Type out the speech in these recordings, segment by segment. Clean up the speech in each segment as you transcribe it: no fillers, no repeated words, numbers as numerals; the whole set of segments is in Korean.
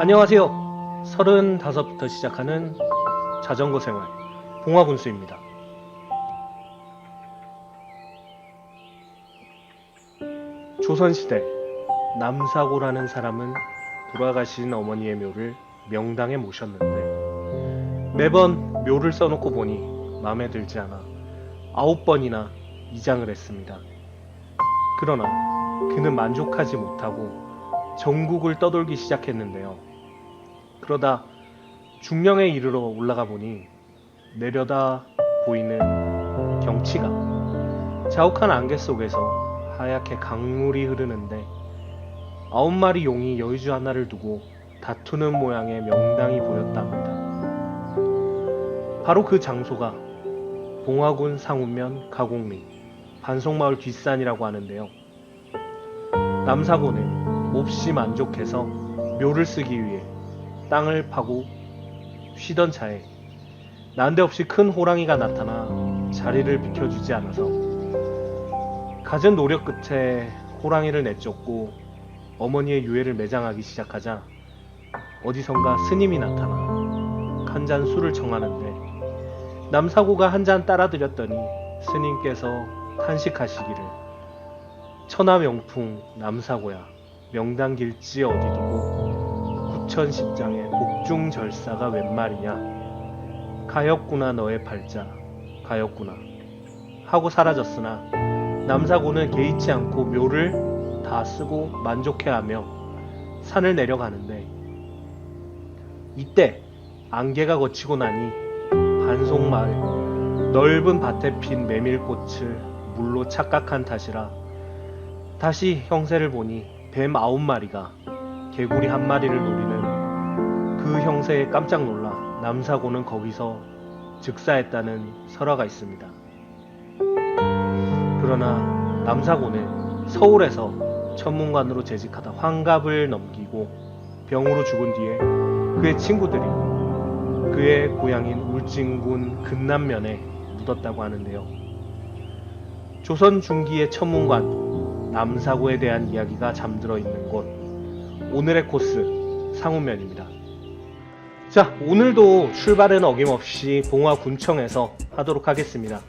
안녕하세요. 35부터 시작하는 자전거 생활 봉화군수입니다. 조선시대 남사고라는 사람은 돌아가신 어머니의 묘를 명당에 모셨는데 매번 묘를 써놓고 보니 마음에 들지 않아 9번이나 이장을 했습니다. 그러나 그는 만족하지 못하고 전국을 떠돌기 시작했는데요. 그러다 중령에 이르러 올라가 보니 내려다 보이는 경치가 자욱한 안개 속에서 하얗게 강물이 흐르는데 9마리 용이 여의주 하나를 두고 다투는 모양의 명당이 보였답니다. 바로 그 장소가 봉화군 상운면 가곡리 반송마을 뒷산이라고 하는데요. 남사고는 몹시 만족해서 묘를 쓰기 위해 땅을 파고 쉬던 차에 난데없이 큰 호랑이가 나타나 자리를 비켜주지 않아서 갖은 노력 끝에 호랑이를 내쫓고 어머니의 유해를 매장하기 시작하자 어디선가 스님이 나타나 한 잔 술을 청하는데 남사고가 한 잔 따라드렸더니 스님께서 탄식하시기를 천하명풍 남사고야 명당길지 어디 두고 구천십장의 복중절사가 웬 말이냐 가엾구나 너의 팔자 가엾구나 하고 사라졌으나 남사고는 개의치 않고 묘를 다 쓰고 만족해하며 산을 내려가는데 이때 안개가 걷히고 나니 반송마을 넓은 밭에 핀 메밀꽃을 물로 착각한 탓이라 다시 형세를 보니 뱀 9마리가 개구리 1마리를 노리는 그 형세에 깜짝 놀라 남사고는 거기서 즉사했다는 설화가 있습니다. 그러나 남사고는 서울에서 천문관으로 재직하다 환갑을 넘기고 병으로 죽은 뒤에 그의 친구들이 그의 고향인 울진군 근남면에 묻었다고 하는데요. 조선 중기의 천문관 남사고에 대한 이야기가 잠들어 있는 곳 오늘의 코스 상운면입니다. 자, 오늘도 출발은 어김없이 봉화군청에서 하도록 하겠습니다.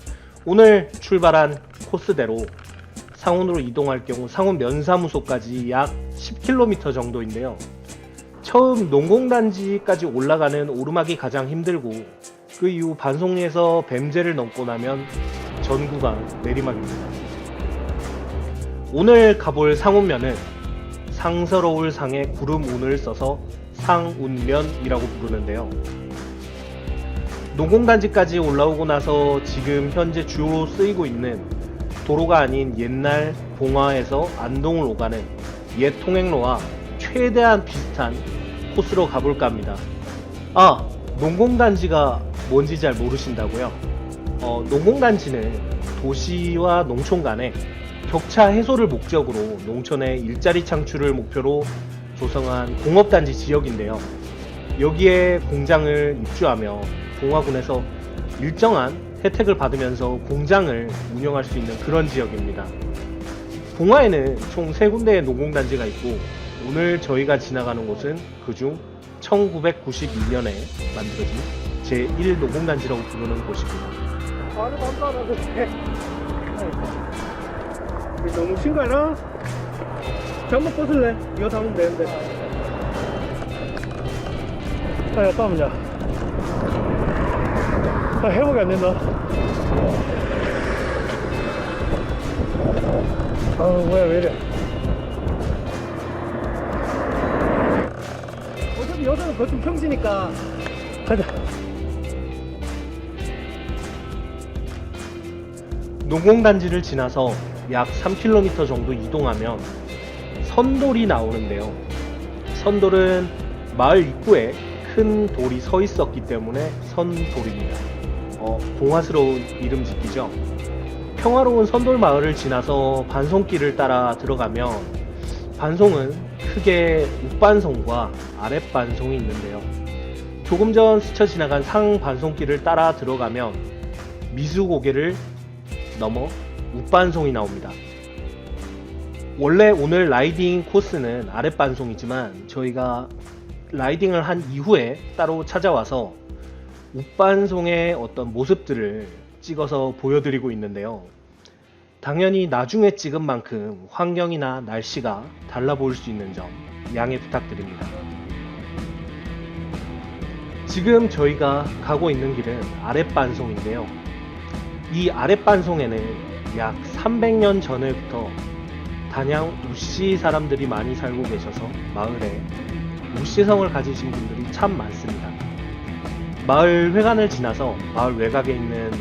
오늘 출발한 코스대로 상운으로 이동할 경우 상운 면사무소까지 약 10km 정도인데요. 처음 농공단지까지 올라가는 오르막이 가장 힘들고 그 이후 반송리에서 뱀제를 넘고 나면 전구가 내리막입니다. 오늘 가볼 상운면은 상서로울 상에 구름운을 써서 상운면이라고 부르는데요. 농공단지까지 올라오고 나서 지금 현재 주로 쓰이고 있는 도로가 아닌 옛날 봉화에서 안동을 오가는 옛 통행로와 최대한 비슷한 코스로 가볼까 합니다. 아, 농공단지가 뭔지 잘 모르신다고요? 농공단지는 도시와 농촌 간의 격차 해소를 목적으로 농촌의 일자리 창출을 목표로 조성한 공업단지 지역인데요. 여기에 공장을 입주하며 봉화군에서 일정한 혜택을 받으면서 공장을 운영할 수 있는 그런 지역입니다. 봉화에는 총 3군데의 농공단지가 있고 오늘 저희가 지나가는 곳은 그중 1992년에 만들어진 제1 농공단지라고 부르는 곳이고요. 바로 반반하는데 너무 친 거 아니야? 잠못 벗을래? 이거 담으면 되는데. 아, 잠깐만요. 회복이 안 된다. 뭐야, 왜 이래. 어차피 여자는 거친 평지니까. 가자. 농공단지를 지나서 약 3km 정도 이동하면 선돌이 나오는데요. 선돌은 마을 입구에 큰 돌이 서 있었기 때문에 선돌입니다. 동화스러운 이름 짓기죠. 평화로운 선돌 마을을 지나서 반송길을 따라 들어가면 반송은 크게 윗반송과 아랫반송이 있는데요. 조금 전 스쳐 지나간 상반송길을 따라 들어가면 미수고개를 넘어 윗반송이 나옵니다. 원래 오늘 라이딩 코스는 아랫반송이지만 저희가 라이딩을 한 이후에 따로 찾아와서 옥반송의 어떤 모습들을 찍어서 보여드리고 있는데요. 당연히 나중에 찍은 만큼 환경이나 날씨가 달라 보일 수 있는 점 양해 부탁드립니다. 지금 저희가 가고 있는 길은 아랫반송인데요. 이 아랫반송에는 약 300년 전에부터 단양 우씨 사람들이 많이 살고 계셔서 마을에 우씨성을 가지신 분들이 참 많습니다. 마을 회관을 지나서 마을 외곽에 있는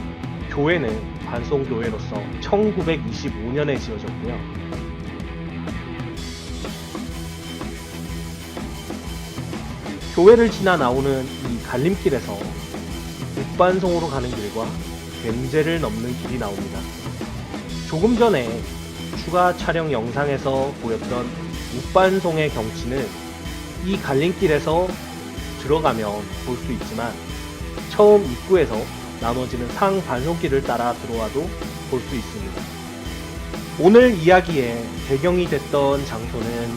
교회는 반송교회로서 1925년에 지어졌고요. 교회를 지나 나오는 이 갈림길에서 옥반송으로 가는 길과 뱀제를 넘는 길이 나옵니다. 조금 전에 추가 촬영 영상에서 보였던 옥반송의 경치는 이 갈림길에서 들어가면 볼 수 있지만 처음 입구에서 나머지는 상반송길을 따라 들어와도 볼 수 있습니다. 오늘 이야기의 배경이 됐던 장소는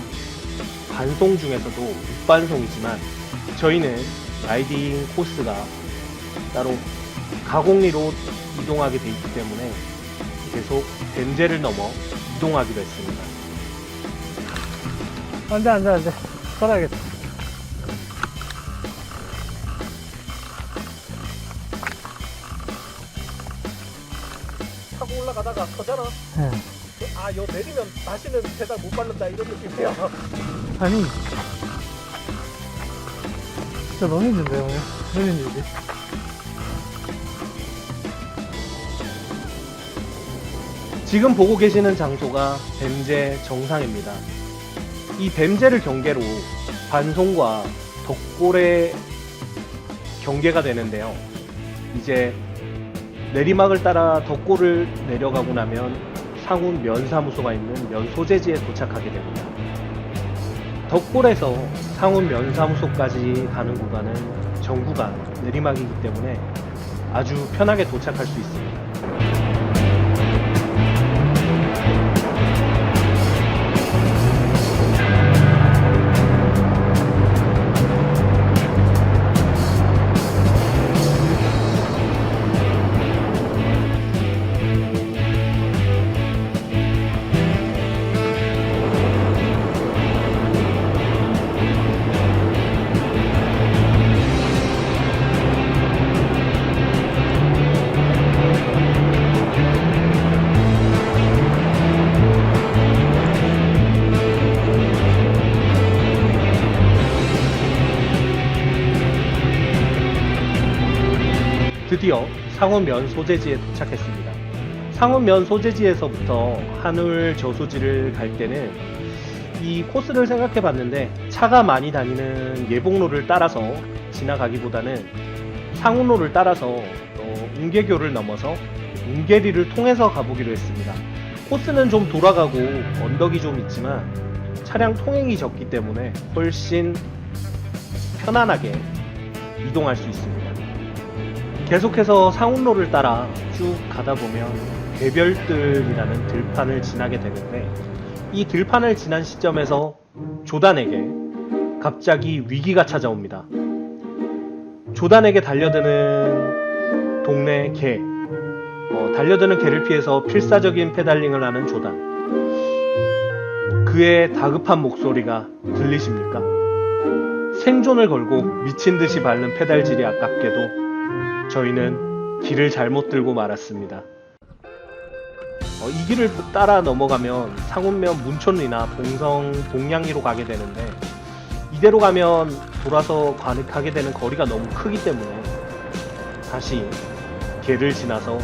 반송 중에서도 옥반송이지만 저희는 라이딩 코스가 따로 가공리로 이동하게 돼 있기 때문에 계속 뱀제를 넘어 이동하기로 했습니다. 안돼 살아야겠다. 타고 올라가다가 터잖아. 네. 아, 요 내리면 다시는 페달 못 밟는다 이런 느낌이야. 아니 진짜 너무 힘든데 오늘 내린 일이. 지금 보고 계시는 장소가 뱀제 정상입니다. 이 뱀제를 경계로 반송과 덕골의 경계가 되는데요. 이제 내리막을 따라 덕골을 내려가고 나면 상운 면사무소가 있는 면소재지에 도착하게 됩니다. 덕골에서 상운 면사무소까지 가는 구간은 전구간 내리막이기 때문에 아주 편하게 도착할 수 있습니다. 드디어 상운면 소재지에 도착했습니다. 상운면 소재지에서부터 한울 저수지를 갈 때는 이 코스를 생각해 봤는데 차가 많이 다니는 예복로를 따라서 지나가기보다는 상운로를 따라서 웅계교를 넘어서 웅계리를 통해서 가보기로 했습니다. 코스는 좀 돌아가고 언덕이 좀 있지만 차량 통행이 적기 때문에 훨씬 편안하게 이동할 수 있습니다. 계속해서 상운로를 따라 쭉 가다 보면 개별들이라는 들판을 지나게 되는데 이 들판을 지난 시점에서 조단에게 갑자기 위기가 찾아옵니다. 조단에게 달려드는 동네 개, 달려드는 개를 피해서 필사적인 페달링을 하는 조단. 그의 다급한 목소리가 들리십니까? 생존을 걸고 미친듯이 밟는 페달질이 아깝게도 저희는 길을 잘못 들고 말았습니다. 이 길을 따라 넘어가면 상운면 문촌리나 봉성 봉양리로 가게 되는데 이대로 가면 돌아서 가게 되는 거리가 너무 크기 때문에 다시 개를 지나서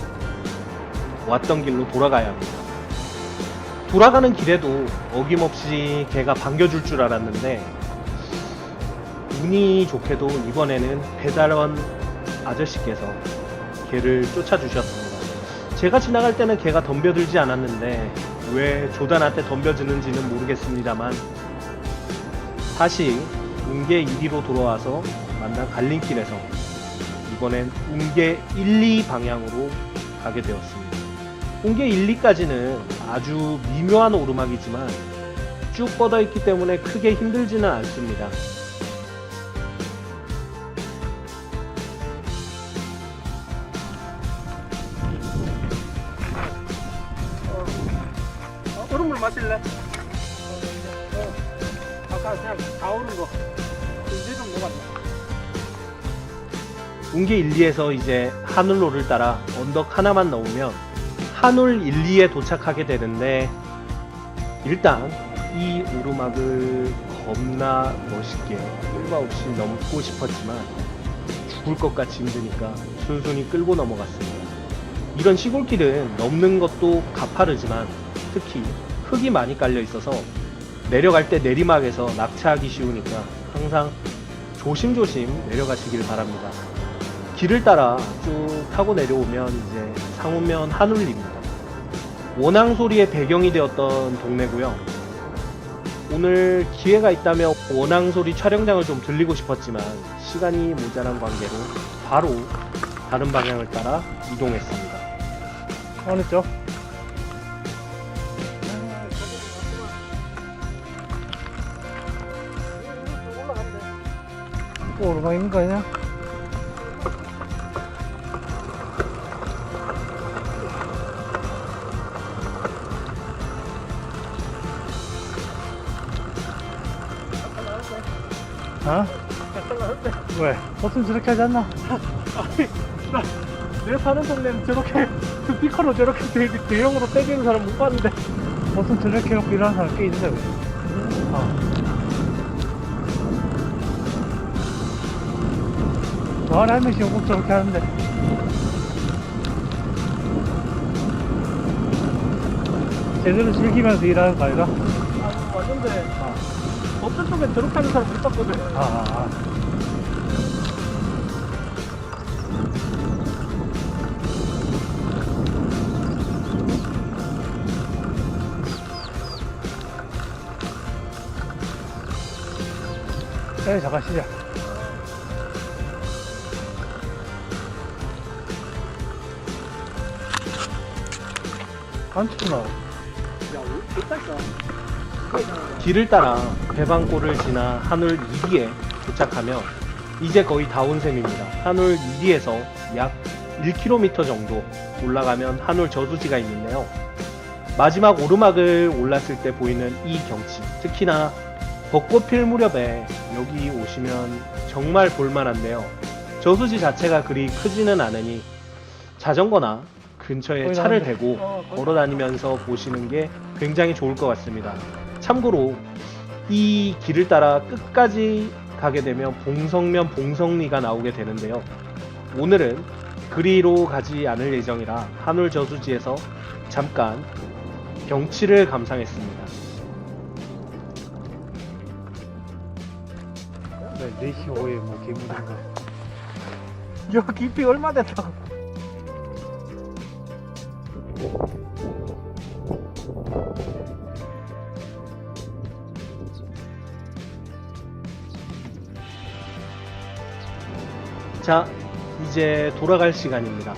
왔던 길로 돌아가야 합니다. 돌아가는 길에도 어김없이 개가 반겨줄 줄 알았는데 운이 좋게도 이번에는 배달원 아저씨께서 개를 쫓아주셨습니다. 제가 지나갈 때는 개가 덤벼들지 않았는데 왜 조단한테 덤벼드는지는 모르겠습니다만 다시 웅계 1리로 돌아와서 만난 갈림길에서 이번엔 웅계 1, 2 방향으로 가게 되었습니다. 웅계 1, 2까지는 아주 미묘한 오르막이지만 쭉 뻗어 있기 때문에 크게 힘들지는 않습니다. 얼음물 마실래? 아까 그냥 다 오는 거 이제 좀 녹았네. 운기 1, 2에서 이제 하늘로를 따라 언덕 하나만 넘으면 한울 1, 2에 도착하게 되는데, 일단 이 오르막을 겁나 멋있게 끊임없이 넘고 싶었지만 죽을 것 같이 힘드니까 순순히 끌고 넘어갔습니다. 이런 시골길은 넘는 것도 가파르지만 특히 흙이 많이 깔려 있어서 내려갈 때 내리막에서 낙차하기 쉬우니까 항상 조심조심 내려가시길 바랍니다. 길을 따라 쭉 타고 내려오면 이제 상우면 한울리입니다. 원앙소리의 배경이 되었던 동네고요. 오늘 기회가 있다면 원앙소리 촬영장을 좀 들리고 싶었지만 시간이 모자란 관계로 바로 다른 방향을 따라 이동했습니다. 어느 쪽? 또 오르막 있는 거 아니야? 어? 왜? 보통 저렇게 하지 않나? 내 사는 동네는 저렇게 스피커로 저렇게 대형으로 때리는 사람 못 봤는데. 보통 저렇게 해놓고 일하는 사람 꽤 있는데 왜? 마을에 한 명씩 꼭 저렇게 하는데. 제대로 즐기면서 일하는 거 아니라? 아, 맞는데. 어떤 쪽엔 저렇게 하는 사람 못 봤거든. 네, 잠깐 쉬자. 안 춥구나. 야, 왜 못할까? 길을 따라 배방골을 지나 한울 2기에 도착하면 이제 거의 다 온 셈입니다. 한울 2기에서 약 1km 정도 올라가면 한울 저수지가 있는데요. 마지막 오르막을 올랐을 때 보이는 이 경치, 특히나 벚꽃 필 무렵에 여기 오시면 정말 볼만한데요. 저수지 자체가 그리 크지는 않으니 자전거나 근처에 거의 차를 나왔네. 대고 거의 걸어 다니면서 보시는 게 굉장히 좋을 것 같습니다. 참고로 이 길을 따라 끝까지 가게 되면 봉성면 봉성리가 나오게 되는데요. 오늘은 그리로 가지 않을 예정이라 한울 저수지에서 잠깐 경치를 감상했습니다. 네, 4시 5에 뭐 개물인가. 야, 깊이 얼마 됐다. 자, 이제 돌아갈 시간입니다.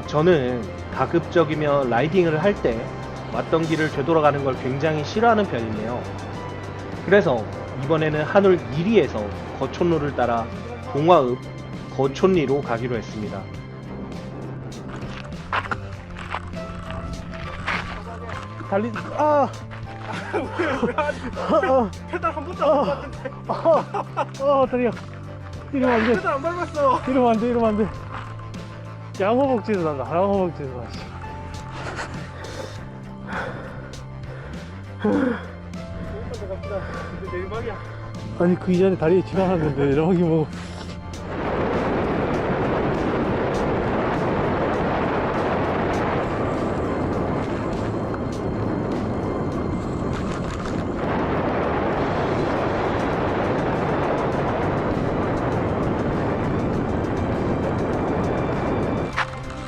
저는 가급적이면 라이딩을 할 때 왔던 길을 되돌아가는 걸 굉장히 싫어하는 편인데요. 그래서 이번에는 한울 1리에서 거촌로를 따라 동화읍 거촌리로 가기로 했습니다. 달리, 아! 페달 한 번도 안 밟았는데. 다리야. 이러면 안 돼. 페달 안 밟았어. 이러면 안 돼, 이러면 안 돼. 양호복지에서 난다, 양호복지에서 나. 이제 내리막이야. 아니, 그 이전에 다리에 지나갔는데, 내리막이 뭐.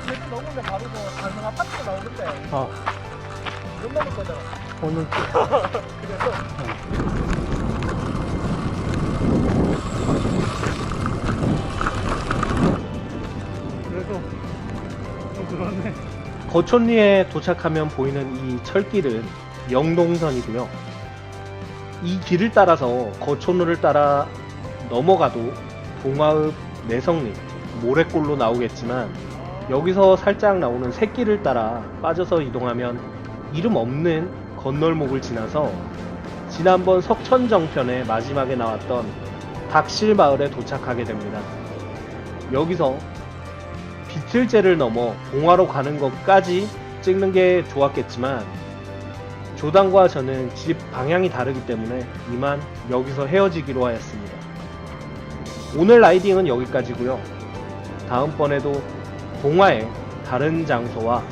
여기 넘으면 바로 그 단성 아파트가 나오는데 못 넘을 거잖아. 오늘 그래서 그래도 좀 그렇네. 거촌리에 도착하면 보이는 이 철길은 영동선이고요. 이 길을 따라서 거촌로를 따라 넘어가도 동화읍 내성리 모래골로 나오겠지만, 여기서 살짝 나오는 새길을 따라 빠져서 이동하면 이름 없는 건널목을 지나서 지난번 석천정편의 마지막에 나왔던 닥실마을에 도착하게 됩니다. 여기서 비틀제를 넘어 봉화로 가는 것까지 찍는 게 좋았겠지만 조당과 저는 집 방향이 다르기 때문에 이만 여기서 헤어지기로 하였습니다. 오늘 라이딩은 여기까지고요. 다음번에도 봉화의 다른 장소와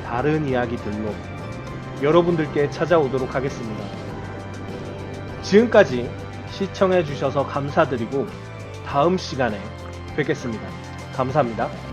다른 이야기들로 여러분들께 찾아오도록 하겠습니다. 지금까지 시청해주셔서 감사드리고 다음 시간에 뵙겠습니다. 감사합니다.